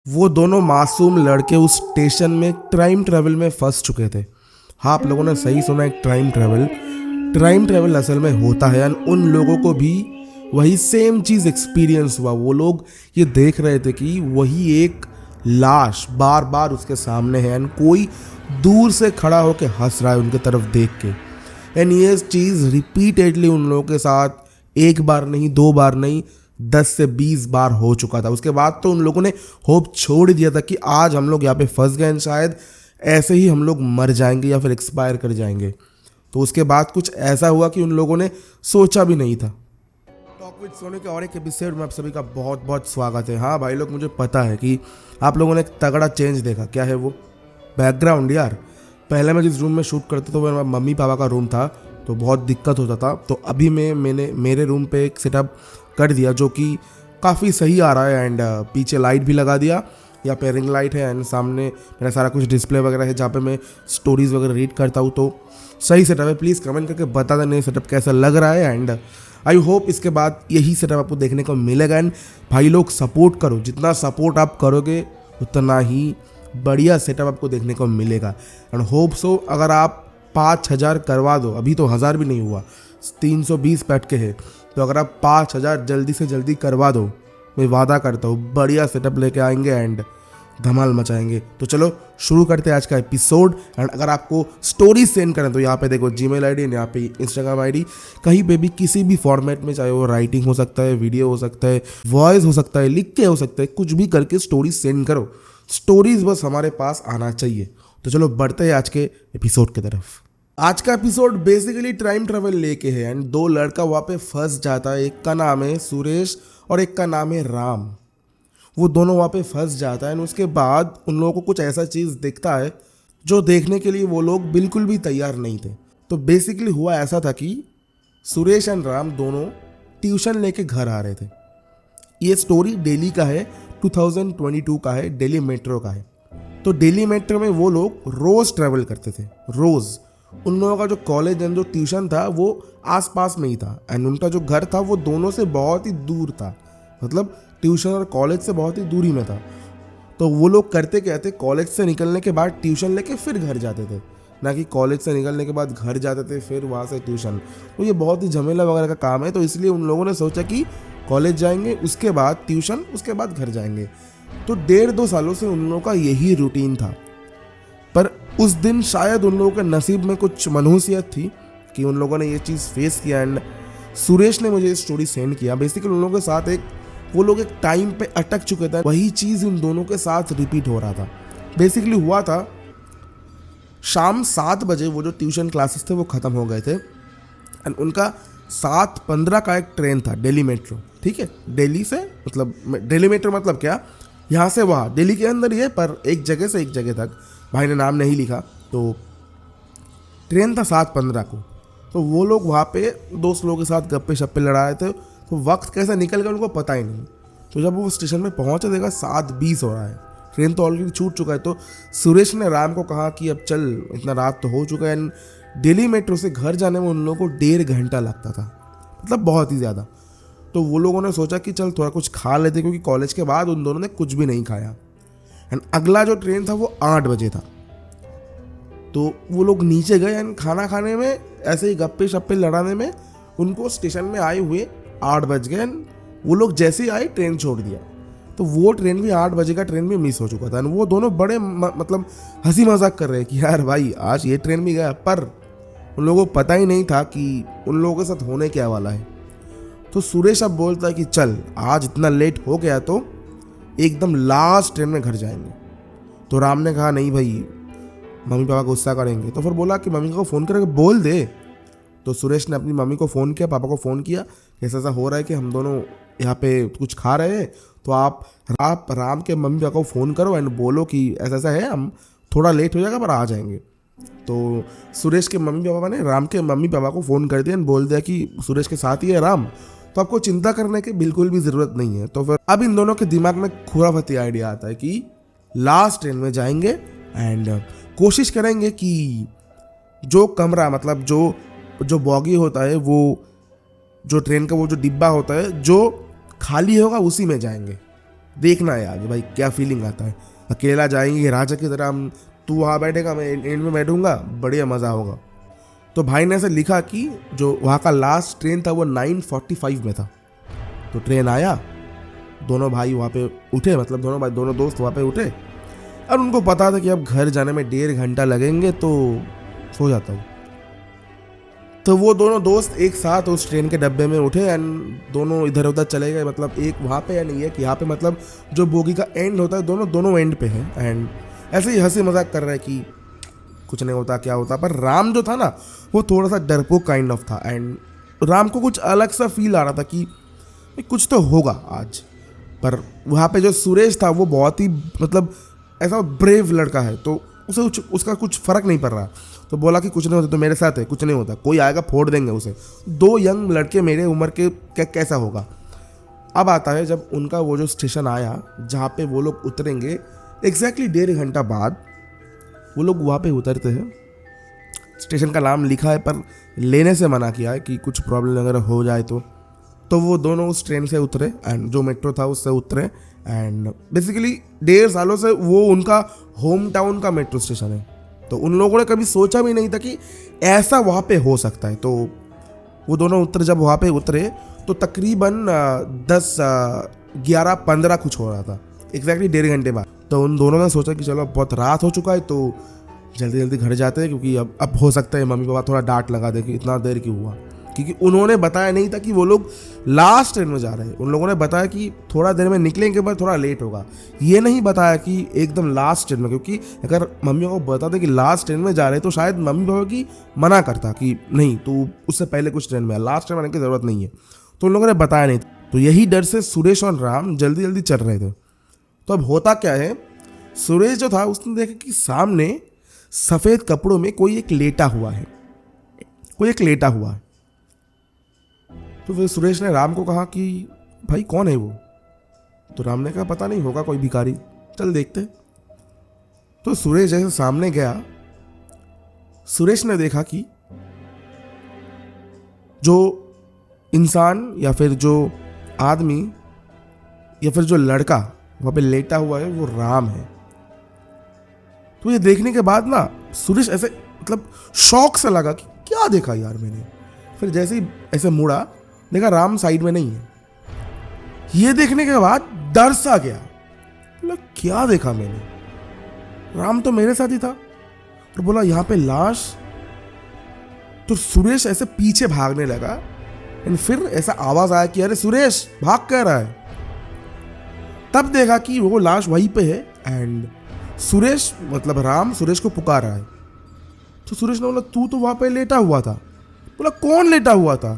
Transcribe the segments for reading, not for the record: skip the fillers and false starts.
वो दोनों मासूम लड़के उस स्टेशन में टाइम ट्रेवल में फंस चुके थे। हाँ, आप लोगों ने सही सुना, एक टाइम ट्रेवल असल में होता है एंड उन लोगों को भी वही सेम चीज़ एक्सपीरियंस हुआ। वो लोग ये देख रहे थे कि वही एक लाश बार बार उसके सामने है एंड कोई दूर से खड़ा होकर हंस रहा है उनके तरफ देख के। एंड ये चीज़ रिपीटेडली उन लोगों के साथ एक बार नहीं, दो बार नहीं, 10 से 20 बार हो चुका था। उसके बाद तो उन लोगों ने होप छोड़ दिया था कि आज हम लोग यहाँ पे फंस गए, शायद ऐसे ही हम लोग मर जाएंगे या फिर एक्सपायर कर जाएंगे। तो उसके बाद कुछ ऐसा हुआ कि उन लोगों ने सोचा भी नहीं था। टॉक विद सोनी के और एक एपिसोड में आप सभी का बहुत बहुत स्वागत है। हाँ भाई लोग, मुझे पता है कि आप लोगों ने एक तगड़ा चेंज देखा। क्या है वो? बैकग्राउंड यार। पहले मैं जिस रूम में शूट करता था वो मेरा मम्मी पापा का रूम था, तो बहुत दिक्कत होता था। तो अभी मैंने मेरे रूम पे एक सेटअप कर दिया जो कि काफ़ी सही आ रहा है एंड पीछे लाइट भी लगा दिया, या पे रिंग लाइट है एंड सामने मेरा सारा कुछ डिस्प्ले वगैरह है जहाँ पे मैं स्टोरीज़ वगैरह रीड करता हूँ। तो सही सेटअप है। प्लीज़ कमेंट करके बता देना सेटअप कैसा लग रहा है एंड आई होप इसके बाद यही सेटअप आपको देखने को मिलेगा। एंड भाई लोग सपोर्ट करो, जितना सपोर्ट आप करोगे उतना ही बढ़िया सेटअप आपको देखने को मिलेगा। एंड होप सो अगर आप 5,000 करवा दो, अभी तो 1,000 भी नहीं हुआ, 320 पैट के है, तो अगर आप 5,000 जल्दी से जल्दी करवा दो, मैं वादा करता हूँ बढ़िया सेटअप लेके आएंगे एंड धमाल मचाएंगे। तो चलो शुरू करते हैं आज का एपिसोड। एंड अगर आपको स्टोरी सेंड करें तो यहाँ पे देखो जीमेल आईडी, यहाँ पे इंस्टाग्राम आईडी, कहीं पे भी किसी भी फॉर्मेट में, चाहे वो राइटिंग हो सकता है, वीडियो हो सकता है, वॉइस हो सकता है, लिख के हो सकता है, कुछ भी करके स्टोरी सेंड करो। स्टोरीज बस हमारे पास आना चाहिए। तो चलो बढ़ते हैं आज के एपिसोड की तरफ। आज का एपिसोड बेसिकली टाइम ट्रेवल लेके है एंड दो लड़का वहाँ पे फंस जाता है। एक का नाम है सुरेश और एक का नाम है राम। वो दोनों वहाँ पे फंस जाता है एंड उसके बाद उन लोगों को कुछ ऐसा चीज़ दिखता है जो देखने के लिए वो लोग बिल्कुल भी तैयार नहीं थे। तो बेसिकली हुआ ऐसा था कि सुरेश एंड राम दोनों ट्यूशन लेके घर आ रहे थे। ये स्टोरी दिल्ली का है, 2022 का है, दिल्ली मेट्रो का है। तो दिल्ली मेट्रो में वो लोग रोज़ ट्रैवल करते थे, रोज़। उन लोगों का जो कॉलेज एंड जो ट्यूशन था वो आसपास में ही था एंड उनका जो घर था वो दोनों से बहुत ही दूर था, मतलब ट्यूशन और कॉलेज से बहुत ही दूरी में था। तो वो लोग करते क्या थे, कॉलेज से निकलने के बाद ट्यूशन लेके फिर घर जाते थे, ना कि कॉलेज से निकलने के बाद घर जाते थे फिर वहाँ से ट्यूशन। तो ये बहुत ही झमेला वगैरह का काम है। तो इसलिए उन लोगों ने सोचा कि कॉलेज जाएंगे, उसके बाद ट्यूशन, उसके बाद घर जाएंगे। तो 1.5-2 सालों से उन लोगों का यही रूटीन था। पर उस दिन शायद उन लोगों के नसीब में कुछ मनहूसियत थी कि उन लोगों ने ये चीज़ फेस किया एंड सुरेश ने मुझे ये स्टोरी सेंड किया। बेसिकली उन लोगों के साथ वो लोग एक टाइम पे अटक चुके थे, वही चीज़ उन दोनों के साथ रिपीट हो रहा था। बेसिकली हुआ था शाम 7 बजे वो जो ट्यूशन क्लासेस थे वो ख़त्म हो गए थे एंड उनका 7:15 का एक ट्रेन था, दिल्ली मेट्रो। ठीक है, दिल्ली से, मतलब दिल्ली मेट्रो मतलब क्या, यहाँ से वहाँ दिल्ली के अंदर ही है पर एक जगह से एक जगह तक। भाई ने नाम नहीं लिखा। तो ट्रेन था 7:15 को। तो वो लोग वहाँ पे दोस्त लोगों के साथ गप्पे शप्पे लड़ा रहे थे। तो वक्त कैसे निकल गया उनको पता ही नहीं। तो जब वो स्टेशन में पहुँचे देखा 7:20 हो रहा है, ट्रेन तो ऑलरेडी छूट चुका है। तो सुरेश ने राम को कहा कि अब चल, इतना रात तो हो चुका है एंड दिल्ली मेट्रो से घर जाने में उन लोगों को 1.5 घंटा लगता था, मतलब बहुत ही ज़्यादा। तो वो लोगों ने सोचा कि चल थोड़ा कुछ खा लेते, क्योंकि कॉलेज के बाद उन दोनों ने कुछ भी नहीं खाया एंड अगला जो ट्रेन था वो 8 बजे था। तो वो लोग नीचे गए एंड खाना खाने में, ऐसे ही गप्पे शप्पे लड़ाने में उनको स्टेशन में आए हुए 8 बज गए एंड वो लोग जैसे ही आए ट्रेन छोड़ दिया। तो वो ट्रेन भी 8 बजे का ट्रेन भी मिस हो चुका था एंड वो दोनों बड़े मतलब हंसी मजाक कर रहे हैं कि यार भाई आज ये ट्रेन भी गया। पर उन लोगों को पता ही नहीं था कि उन लोगों के साथ होने क्या वाला है। तो सुरेश अब बोलता है कि चल आज इतना लेट हो गया तो एकदम लास्ट ट्रेन में घर जाएंगे। तो राम ने कहा नहीं भाई, मम्मी पापा गुस्सा करेंगे। तो फिर बोला कि मम्मी को फ़ोन करके बोल दे। तो सुरेश ने अपनी मम्मी को फ़ोन किया, पापा को फ़ोन किया, ऐसा ऐसा हो रहा है कि हम दोनों यहाँ पे कुछ खा रहे हैं, तो आप राम के मम्मी पापा को फ़ोन करो एंड बोलो कि ऐसा ऐसा है, हम थोड़ा लेट हो जाएगा पर आ जाएंगे। तो सुरेश के मम्मी पापा ने राम के मम्मी पापा को फ़ोन कर दिया एंड बोल दिया कि सुरेश के साथ ही है राम, तो आपको चिंता करने की बिल्कुल भी ज़रूरत नहीं है। तो फिर अब इन दोनों के दिमाग में खुराफती आइडिया आता है कि लास्ट ट्रेन में जाएंगे एंड कोशिश करेंगे कि जो कमरा, मतलब जो बॉगी होता है, वो जो ट्रेन का वो जो डिब्बा होता है जो खाली होगा उसी में जाएंगे। देखना है आगे भाई क्या फीलिंग आता है। अकेला जाएंगे राजा की तरह हम, तू वहाँ बैठेगा मैं एंड में बैठूंगा, बढ़िया मज़ा होगा। तो भाई ने ऐसे लिखा कि जो वहाँ का लास्ट ट्रेन था वो 9:45 में था। तो ट्रेन आया, दोनों भाई वहाँ पे उठे, मतलब दोनों दोस्त वहाँ पे उठे और उनको पता था कि अब घर जाने में 1.5 घंटा लगेंगे तो सो जाता हूँ। तो वो दोनों दोस्त एक साथ उस ट्रेन के डब्बे में उठे एंड दोनों इधर उधर चले गए। मतलब एक वहाँ पे या नहीं है कि यहाँ पे मतलब जो बोगी का एंड होता है दोनों एंड पे है एंड ऐसे ही हंसी मजाक कर रहा है कि कुछ नहीं होता क्या होता। पर राम जो था ना वो थोड़ा सा डरपोक काइंड ऑफ था एंड राम को कुछ अलग सा फील आ रहा था कि कुछ तो होगा आज। पर वहाँ पे जो सुरेश था वो बहुत ही मतलब ऐसा ब्रेव लड़का है, तो उसे उसका कुछ फ़र्क नहीं पड़ रहा। तो बोला कि कुछ नहीं होता, तो मेरे साथ है, कुछ नहीं होता, कोई आएगा फोड़ देंगे उसे। 2 यंग लड़के मेरे उम्र के कैसा होगा। अब आता है जब उनका वो जो स्टेशन आया जहाँ पे वो लोग उतरेंगे, एग्जैक्टली 1.5 घंटा बाद वो लोग वहाँ पे उतरते हैं। स्टेशन का नाम लिखा है पर लेने से मना किया है कि कुछ प्रॉब्लम अगर हो जाए तो वो दोनों उस ट्रेन से उतरे एंड जो मेट्रो था उससे उतरे एंड बेसिकली 1.5 सालों से वो उनका होम टाउन का मेट्रो स्टेशन है। तो उन लोगों ने कभी सोचा भी नहीं था कि ऐसा वहाँ पे हो सकता है। तो वो दोनों जब वहाँ पे उतरे तो तकरीबन 10, 11, 15 कुछ हो रहा था, एग्जैक्टली 1.5 घंटे बाद। तो उन दोनों ने सोचा कि चलो बहुत रात हो चुका है तो जल्दी जल्दी घर जाते हैं, क्योंकि अब हो सकता है मम्मी पापा थोड़ा डांट लगा दे कि इतना देर क्यों हुआ। क्योंकि उन्होंने बताया नहीं था कि वो लोग लास्ट ट्रेन में जा रहे हैं। उन लोगों ने बताया कि थोड़ा देर में निकलेंगे पर थोड़ा लेट होगा, ये नहीं बताया कि एकदम लास्ट ट्रेन में। क्योंकि अगर मम्मी को बताते कि लास्ट ट्रेन में जा रहे हैं तो शायद मम्मी पापा की मना करता कि नहीं तू उससे पहले कुछ ट्रेन में, लास्ट ट्रेन में आने की ज़रूरत नहीं है। तो उन लोगों ने बताया नहीं। तो यही डर से सुरेश और राम जल्दी जल्दी चल रहे थे। तो अब होता क्या है, सुरेश जो था उसने देखा कि सामने सफ़ेद कपड़ों में कोई एक लेटा हुआ है। तो फिर सुरेश ने राम को कहा कि भाई कौन है वो। तो राम ने कहा पता नहीं, होगा कोई भिखारी, चल देखते। तो सुरेश जैसे सामने गया, सुरेश ने देखा कि जो इंसान या फिर जो आदमी या फिर जो लड़का वहाँ पे लेटा हुआ है वो राम है। तो ये देखने के बाद ना सुरेश ऐसे मतलब शौक से लगा कि क्या देखा यार मैंने। फिर जैसे ही ऐसे मुड़ा, देखा राम साइड में नहीं है। ये देखने के बाद डर सा गया, बोला क्या देखा मैंने, राम तो मेरे साथ ही था। और बोला यहाँ पे लाश। तो सुरेश ऐसे पीछे भागने लगा एंड फिर ऐसा आवाज आया कि अरे सुरेश भाग कर रहा है। तब देखा कि वो लाश वहीं पे है एंड सुरेश मतलब राम सुरेश को पुकार रहा है। तो सुरेश ने बोला तू तो वहां पे लेटा हुआ था। बोला कौन लेटा हुआ था?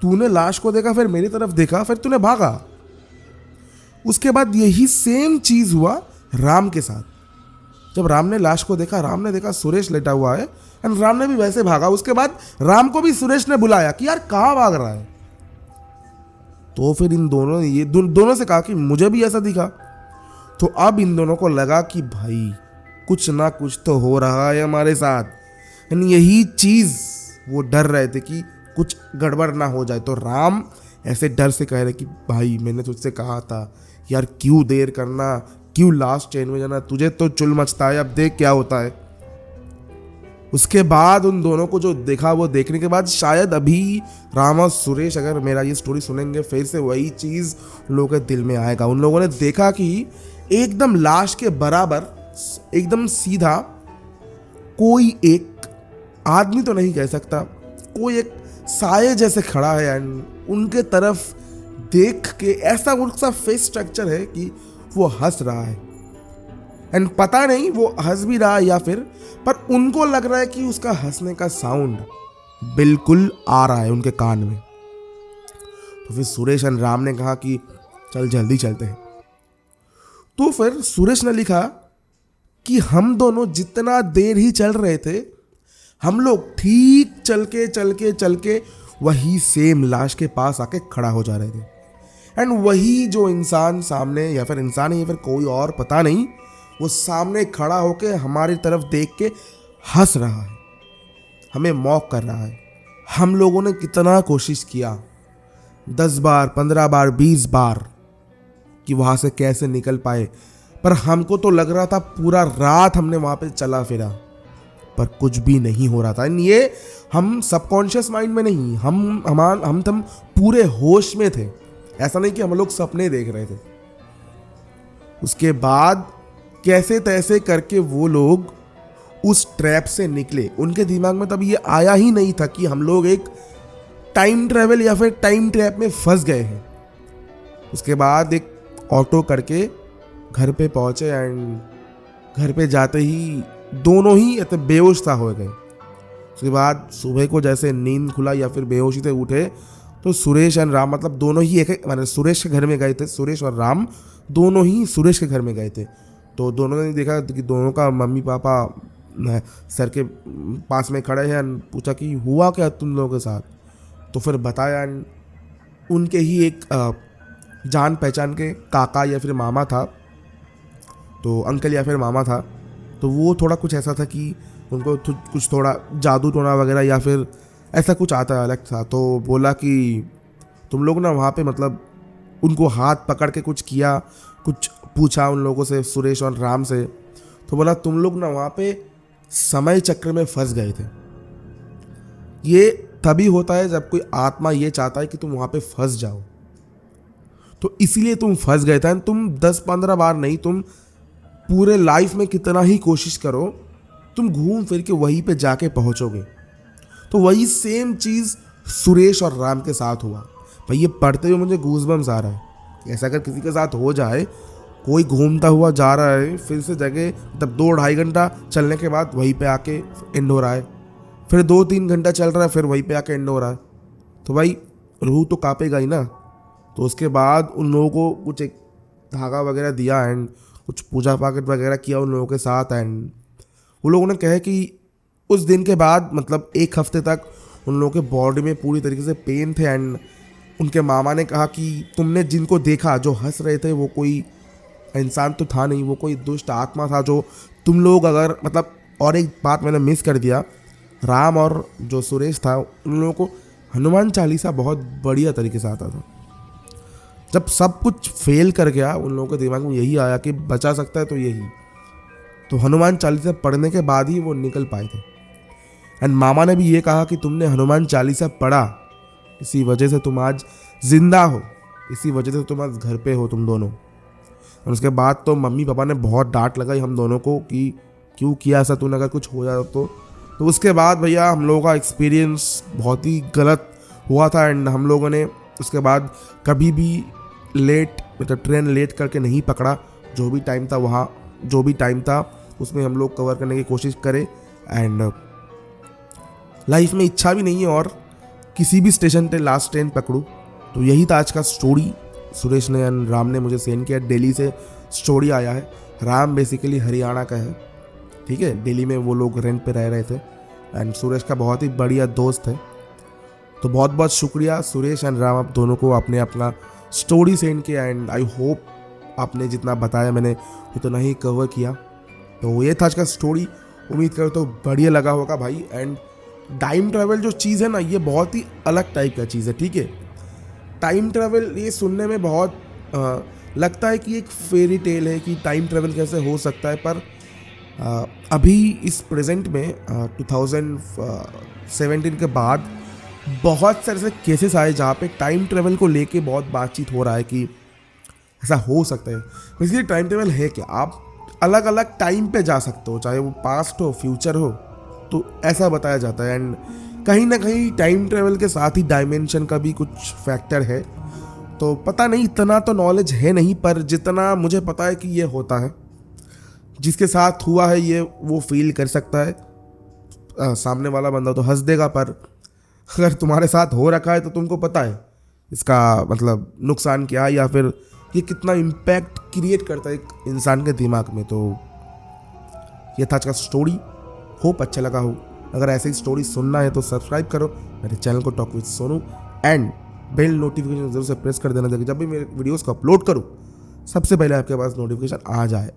तूने लाश को देखा, फिर मेरी तरफ देखा, फिर तूने भागा। उसके बाद यही सेम चीज हुआ राम के साथ। जब राम ने लाश को देखा, राम ने देखा सुरेश लेटा हुआ है एंड राम ने भी वैसे भागा। उसके बाद राम को भी सुरेश ने बुलाया कि यार कहाँ भाग रहा है। तो फिर इन दोनों से कहा कि मुझे भी ऐसा दिखा। तो अब इन दोनों को लगा कि भाई कुछ ना कुछ तो हो रहा है हमारे साथ, यानी यही चीज वो डर रहे थे कि कुछ गड़बड़ ना हो जाए। तो राम ऐसे डर से कह रहे कि भाई मैंने तुझसे कहा था यार, क्यों देर करना, क्यों लास्ट ट्रेन में जाना, तुझे तो चुल मचता है, अब देख क्या होता है। उसके बाद उन दोनों को जो देखा, वो देखने के बाद शायद अभी राम और सुरेश अगर मेरा ये स्टोरी सुनेंगे फिर से वही चीज़ उन लोगों के दिल में आएगा। उन लोगों ने देखा कि एकदम लाश के बराबर एकदम सीधा कोई एक आदमी तो नहीं कह सकता, कोई एक साये जैसे खड़ा है एंड उनके तरफ देख के ऐसा उनका फेस स्ट्रक्चर है कि वो हंस रहा है। एंड पता नहीं वो हंस भी रहा है या फिर, पर उनको लग रहा है कि उसका हंसने का साउंड बिल्कुल आ रहा है उनके कान में। तो फिर सुरेश एंड राम ने कहा कि चल जल्दी चलते हैं। तो फिर सुरेश ने लिखा कि हम दोनों जितना देर ही चल रहे थे, हम लोग ठीक चल के वही सेम लाश के पास आके खड़ा हो जा रहे थे। एंड वही जो इंसान सामने, या फिर इंसान या फिर कोई और पता नहीं, वो सामने खड़ा होके हमारी तरफ देख के हंस रहा है, हमें मॉक कर रहा है। हम लोगों ने कितना कोशिश किया, 10 बार, 15 बार, 20 बार, कि वहाँ से कैसे निकल पाए, पर हमको तो लग रहा था पूरा रात हमने वहाँ पे चला फिरा पर कुछ भी नहीं हो रहा था। ये हम सबकॉन्शियस माइंड में नहीं, हम पूरे होश में थे। ऐसा नहीं कि हम लोग सपने देख रहे थे। उसके बाद कैसे तैसे करके वो लोग उस ट्रैप से निकले। उनके दिमाग में तब ये आया ही नहीं था कि हम लोग एक टाइम ट्रैवल या फिर टाइम ट्रैप में फंस गए हैं। उसके बाद एक ऑटो करके घर पे पहुंचे एंड घर पे जाते ही दोनों ही बेहोश सा हो गए। उसके बाद सुबह को जैसे नींद खुला या फिर बेहोशी से उठे तो सुरेश एंड राम, मतलब दोनों ही एक मतलब सुरेश के घर में गए थे। सुरेश और राम दोनों ही सुरेश के घर में गए थे। तो दोनों ने देखा कि दोनों का मम्मी पापा सर के पास में खड़े हैं। पूछा कि हुआ क्या तुम लोगों के साथ। तो फिर बताया उनके ही एक जान पहचान के काका या फिर मामा था, तो अंकल या फिर मामा था। तो वो थोड़ा कुछ ऐसा था कि उनको कुछ थोड़ा जादू टोना वगैरह या फिर ऐसा कुछ आता अलग था। तो बोला कि तुम लोग ना वहाँ पे मतलब उनको हाथ पकड़ के कुछ किया, कुछ पूछा उन लोगों से, सुरेश और राम से। तो बोला तुम लोग ना वहाँ पे समय चक्र में फंस गए थे। ये तभी होता है जब कोई आत्मा ये चाहता है कि तुम वहाँ पे फंस जाओ, तो इसीलिए तुम फंस गए थे। तुम 10-15 बार नहीं, तुम पूरे लाइफ में कितना ही कोशिश करो, तुम घूम फिर के वहीं पे जाके पहुंचोगे। तो वही सेम चीज़ सुरेश और राम के साथ हुआ। भाई ये पढ़ते हुए मुझे गूज़बम्स आ रहा है। ऐसा अगर किसी के साथ हो जाए, कोई घूमता हुआ जा रहा है, फिर से जगह तब 2-2.5 घंटा चलने के बाद वहीं पे आके एंड हो रहा है, फिर 2-3 घंटा चल रहा है, फिर वहीं पे आके एंड हो रहा है, तो भाई रूह तो कांपेगा ही ना। तो उसके बाद उन लोगों को कुछ एक धागा वगैरह दिया एंड कुछ पूजा पाठ वगैरह किया उन लोगों के साथ। एंड उन लोगों ने कहा कि उस दिन के बाद मतलब 1 हफ्ते तक उन लोगों के बॉडी में पूरी तरीके से पेन थे। एंड उनके मामा ने कहा कि तुमने जिनको देखा जो हंस रहे थे वो कोई इंसान तो था नहीं, वो कोई दुष्ट आत्मा था जो तुम लोग अगर मतलब। और एक बात मैंने मिस कर दिया, राम और जो सुरेश था उन लोगों को हनुमान चालीसा बहुत बढ़िया तरीके से आता था। जब सब कुछ फेल कर गया उन लोगों के दिमाग में यही आया कि बचा सकता है तो यही, तो हनुमान चालीसा पढ़ने के बाद ही वो निकल पाए थे। एंड मामा ने भी ये कहा कि तुमने हनुमान चालीसा पढ़ा, इसी वजह से तुम आज जिंदा हो, इसी वजह से तुम आज घर पे हो तुम दोनों। और उसके बाद तो मम्मी पापा ने बहुत डांट लगाई हम दोनों को कि क्यों किया ऐसा तूने, अगर कुछ हो जाए तो उसके बाद भैया हम लोगों का एक्सपीरियंस बहुत ही गलत हुआ था। एंड हम लोगों ने उसके बाद कभी भी लेट मतलब ट्रेन लेट करके नहीं पकड़ा। जो भी टाइम था वहाँ जो भी टाइम था उसमें हम लोग कवर करने की कोशिश करें। एंड लाइफ में इच्छा भी नहीं है और किसी भी स्टेशन पे लास्ट ट्रेन पकड़ूँ। तो यही था आज का स्टोरी। सुरेश ने एंड राम ने मुझे सेंड किया, दिल्ली से स्टोरी आया है। राम बेसिकली हरियाणा का है, ठीक है, दिल्ली में वो लोग रेंट पे रह रहे थे। एंड सुरेश का बहुत ही बढ़िया दोस्त है। तो बहुत बहुत शुक्रिया सुरेश एंड राम, आप दोनों को आपने अपना स्टोरी सेंड किया। एंड आई होप आपने जितना बताया मैंने उतना ही कवर किया। तो ये था आज का स्टोरी, उम्मीद करो तो बढ़िया लगा होगा भाई। एंड टाइम ट्रैवल जो चीज़ है ना, ये बहुत ही अलग टाइप का चीज़ है, ठीक है। टाइम ट्रैवल ये सुनने में बहुत लगता है कि एक फेरी टेल है कि टाइम ट्रैवल कैसे हो सकता है, पर अभी इस प्रेजेंट में 2017 के बाद बहुत सारे ऐसे केसेस आए जहाँ पे टाइम ट्रैवल को लेके बहुत बातचीत हो रहा है कि ऐसा हो सकता है। बेसिकली टाइम ट्रैवल है क्या, आप अलग अलग टाइम पे जा सकते हो, चाहे वो पास्ट हो फ्यूचर हो, तो ऐसा बताया जाता है। एंड कहीं ना कहीं टाइम ट्रैवल के साथ ही डायमेंशन का भी कुछ फैक्टर है। तो पता नहीं, इतना तो नॉलेज है नहीं, पर जितना मुझे पता है कि ये होता है, जिसके साथ हुआ है ये वो फील कर सकता है। सामने वाला बंदा तो हंस देगा, पर अगर तुम्हारे साथ हो रखा है तो तुमको पता है इसका मतलब नुकसान क्या है या फिर ये कितना इम्पैक्ट क्रिएट करता है एक इंसान के दिमाग में। तो ये था आज का स्टोरी, होप अच्छा लगा हो। अगर ऐसे ही स्टोरी सुनना है तो सब्सक्राइब करो मेरे चैनल को talk with Sonu, and bell notification जरूर से प्रेस कर देना ताकि जब भी मेरे वीडियोस को अपलोड करूँ सबसे पहले आपके पास नोटिफिकेशन आ जाए।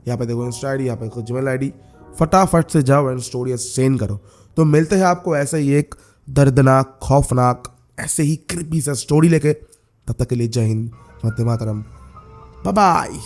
यहाँ पे देखो इंस्टा आई डी, यहाँ पे जीमेल आई डी, फटाफट से जाओ एंड स्टोरी सेंड करो। तो मिलते हैं आपको ऐसे ही एक दर्दनाक खौफनाक ऐसे ही क्रिपी सा स्टोरी लेके। तब तक के लिए जय हिंद, वंदे मातरम, बाय बाय।